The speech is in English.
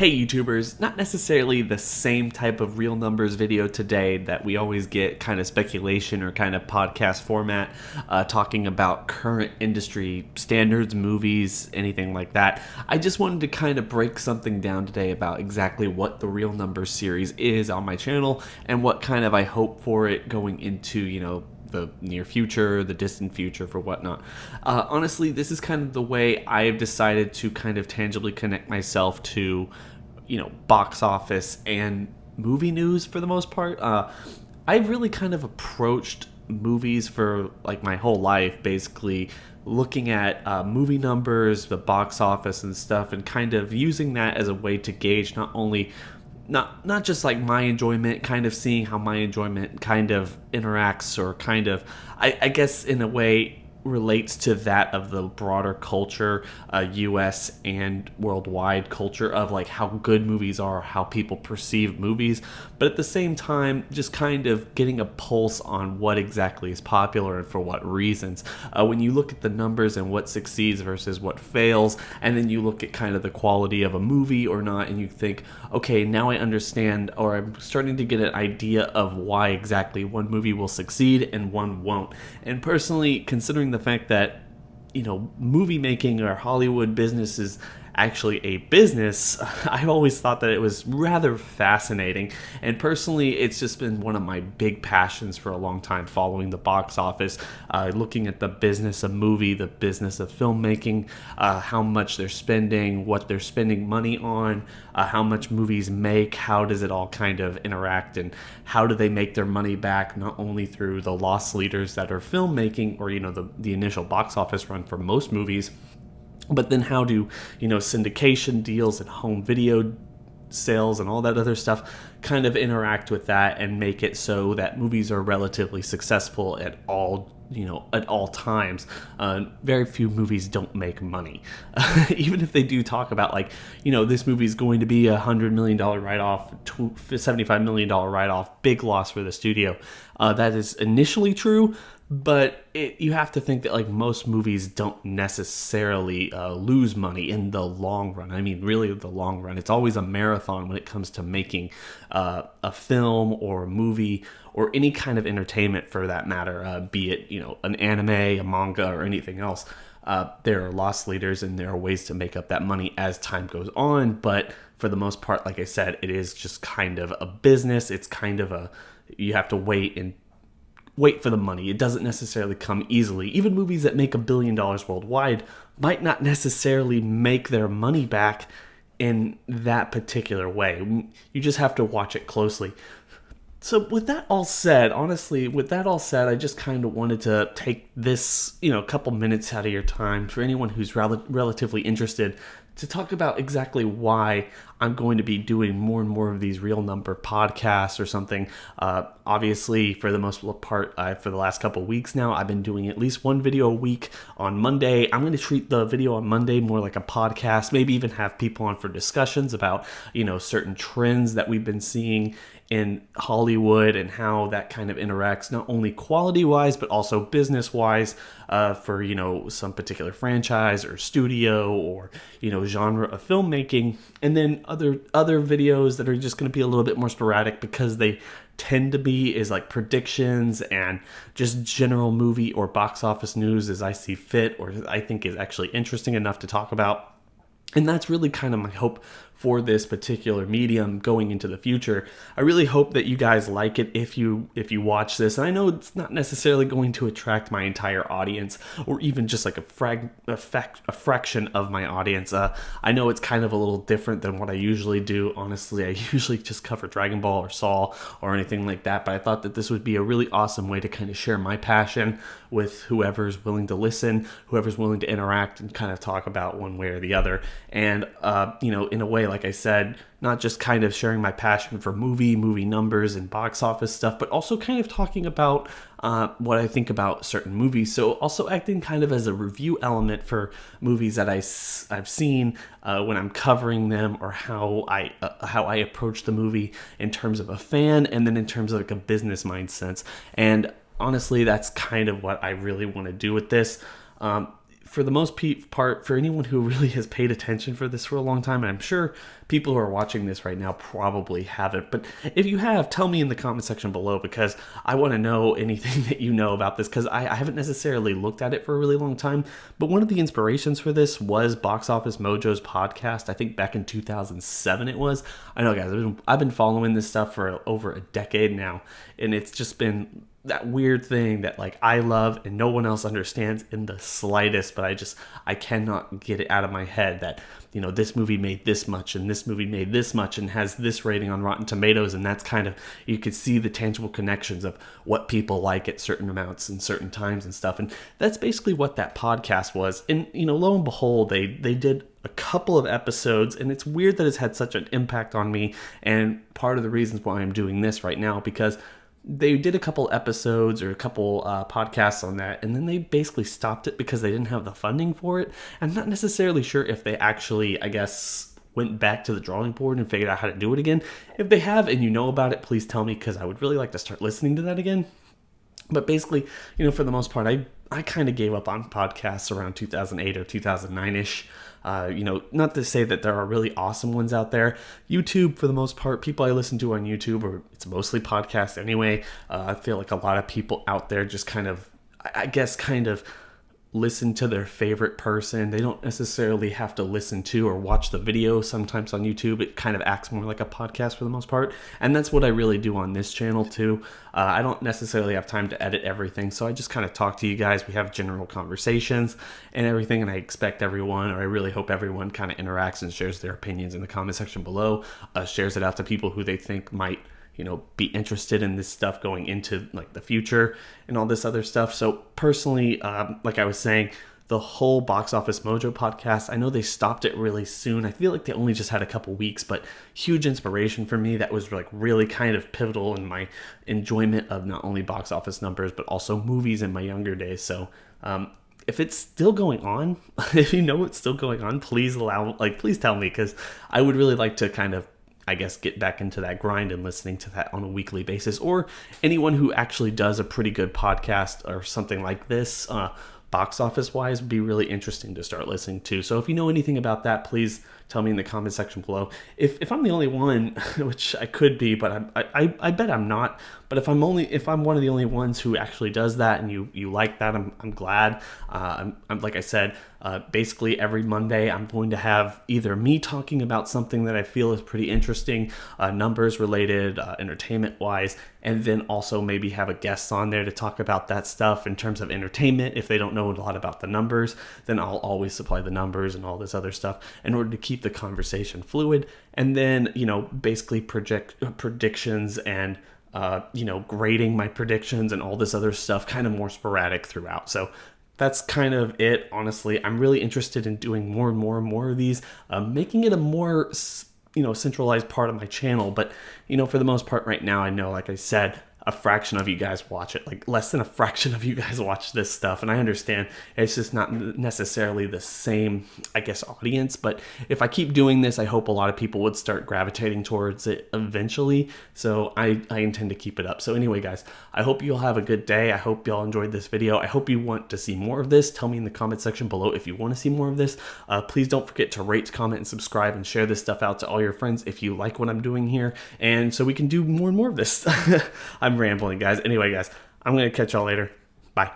Hey YouTubers, not necessarily the same type of real numbers video today that we always get, kind of speculation or kind of podcast format, talking about current industry standards, movies, anything like that. I just wanted to kind of break something down today about exactly what the real numbers series is on my channel and what kind of I hope for it going into, the near future, the distant future, for whatnot. Honestly, this is kind of the way I've decided to kind of tangibly connect myself to, box office and movie news for the most part. I've really kind of approached movies for like my whole life, basically looking at movie numbers, the box office and stuff, and kind of using that as a way to gauge not just like my enjoyment, kind of seeing how my enjoyment kind of interacts or kind of, I guess in a way, relates to that of the broader culture, US and worldwide culture of like how good movies are, how people perceive movies, but at the same time just kind of getting a pulse on what exactly is popular and for what reasons. When you look at the numbers and what succeeds versus what fails, and then you look at kind of the quality of a movie or not, and you think, okay, now I understand, or I'm starting to get an idea of why exactly one movie will succeed and one won't. And personally, considering the fact that movie making or Hollywood business is actually a business, I've always thought that it was rather fascinating, and personally it's just been one of my big passions for a long time, following the box office, looking at the business of movie, the business of filmmaking, how much they're spending, what they're spending money on, how much movies make, how does it all kind of interact, and how do they make their money back, not only through the loss leaders that are filmmaking or the initial box office run for most movies, but then how do syndication deals and home video sales and all that other stuff kind of interact with that and make it so that movies are relatively successful at all times. Very few movies don't make money. Even if they do talk about this movie is going to be $100 million write-off, $75 million write-off, big loss for the studio. That is initially true, but you have to think that most movies don't necessarily lose money in the long run. I mean, really the long run. It's always a marathon when it comes to making a film or a movie or any kind of entertainment for that matter, be it an anime, a manga, or anything else. There are loss leaders and there are ways to make up that money as time goes on, but for the most part, like I said, it is just kind of a business. It's kind of you have to wait for the money. It doesn't necessarily come easily. Even movies that make $1 billion worldwide might not necessarily make their money back in that particular way. You just have to watch it closely. So with that all said, I just kind of wanted to take this, couple minutes out of your time for anyone who's relatively interested to talk about exactly why I'm going to be doing more and more of these real number podcasts or something. Obviously, for the most part, for the last couple weeks now, I've been doing at least one video a week on Monday. I'm going to treat the video on Monday more like a podcast, maybe even have people on for discussions about, certain trends that we've been seeing in Hollywood and how that kind of interacts, not only quality-wise, but also business-wise, for, some particular franchise or studio or, genre of filmmaking. And then other videos that are just going to be a little bit more sporadic because they tend to be like predictions and just general movie or box office news as I see fit or I think is actually interesting enough to talk about. And that's really kind of my hope for this particular medium going into the future. I really hope that you guys like it if you watch this. And I know it's not necessarily going to attract my entire audience or even just like a fraction of my audience. I know it's kind of a little different than what I usually do. Honestly, I usually just cover Dragon Ball or Saw or anything like that. But I thought that this would be a really awesome way to kind of share my passion with whoever's willing to listen, whoever's willing to interact and kind of talk about one way or the other. And, in a way, like I said, not just kind of sharing my passion for movie numbers and box office stuff, but also kind of talking about what I think about certain movies. So also acting kind of as a review element for movies that I've seen when I'm covering them, or how I approach the movie in terms of a fan and then in terms of like a business mind sense. And honestly, that's kind of what I really want to do with this. For the most part, for anyone who really has paid attention for this for a long time, and I'm sure people who are watching this right now probably haven't. But if you have, tell me in the comment section below, because I want to know anything that you know about this, because I haven't necessarily looked at it for a really long time. But one of the inspirations for this was Box Office Mojo's podcast. I think back in 2007 it was. I know, guys, I've been following this stuff for over a decade now, and it's just been that weird thing that like I love and no one else understands in the slightest, but I cannot get it out of my head that, you know, this movie made this much and this movie made this much and has this rating on Rotten Tomatoes, and that's kind of, you could see the tangible connections of what people like at certain amounts and certain times and stuff. And that's basically what that podcast was. And, you know, lo and behold, they did a couple of episodes, and it's weird that it's had such an impact on me, and part of the reasons why I'm doing this right now, because they did a couple episodes or a couple podcasts on that, and then they basically stopped it because they didn't have the funding for it. I'm not necessarily sure if they actually, I guess, went back to the drawing board and figured out how to do it again. If they have and you know about it, please tell me, because I would really like to start listening to that again. But basically, you know, for the most part, I kind of gave up on podcasts around 2008 or 2009-ish. You know, not to say that there are really awesome ones out there. YouTube, for the most part, people I listen to on YouTube, or it's mostly podcasts anyway. I feel like a lot of people out there just kind of, I guess, kind of listen to their favorite person. They don't necessarily have to listen to or watch the video. Sometimes on YouTube, it kind of acts more like a podcast for the most part. And that's what I really do on this channel too. I don't necessarily have time to edit everything, so I just kind of talk to you guys. We have general conversations and everything, and I expect everyone, or I really hope everyone, kind of interacts and shares their opinions in the comment section below, shares it out to people who they think might, you know, be interested in this stuff going into like the future and all this other stuff. So personally, like I was saying, the whole Box Office Mojo podcast, I know they stopped it really soon. I feel like they only just had a couple weeks, but huge inspiration for me. That was like really kind of pivotal in my enjoyment of not only box office numbers, but also movies in my younger days. So, if it's still going on, if you know it's still going on, please please tell me, because I would really like to kind of, I guess, get back into that grind and listening to that on a weekly basis, or anyone who actually does a pretty good podcast or something like this, box office wise, would be really interesting to start listening to. So if you know anything about that, please tell me in the comment section below. If I'm the only one, which I could be, but I bet I'm not. But if I'm one of the only ones who actually does that, and you like that, I'm glad. I'm like I said, basically every Monday I'm going to have either me talking about something that I feel is pretty interesting, numbers related, entertainment wise, and then also maybe have a guest on there to talk about that stuff in terms of entertainment. If they don't know a lot about the numbers, then I'll always supply the numbers and all this other stuff in order to keep the conversation fluid. And then, you know, basically project predictions and you know, grading my predictions and all this other stuff, kind of more sporadic throughout. So that's kind of it. Honestly, I'm really interested in doing more and more and more of these, making it a more, you know, centralized part of my channel. But, you know, for the most part right now, I know, like I said, a fraction of you guys watch it, like less than a fraction of you guys watch this stuff. And I understand it's just not necessarily the same, I guess, audience. But if I keep doing this, I hope a lot of people would start gravitating towards it eventually. So I intend to keep it up. So anyway, guys, I hope you'll have a good day. I hope y'all enjoyed this video. I hope you want to see more of this. Tell me in the comment section below if you want to see more of this. Please don't forget to rate, comment, and subscribe, and share this stuff out to all your friends if you like what I'm doing here. And so we can do more and more of this. I'm rambling, guys. Anyway, guys, I'm going to catch y'all later. Bye.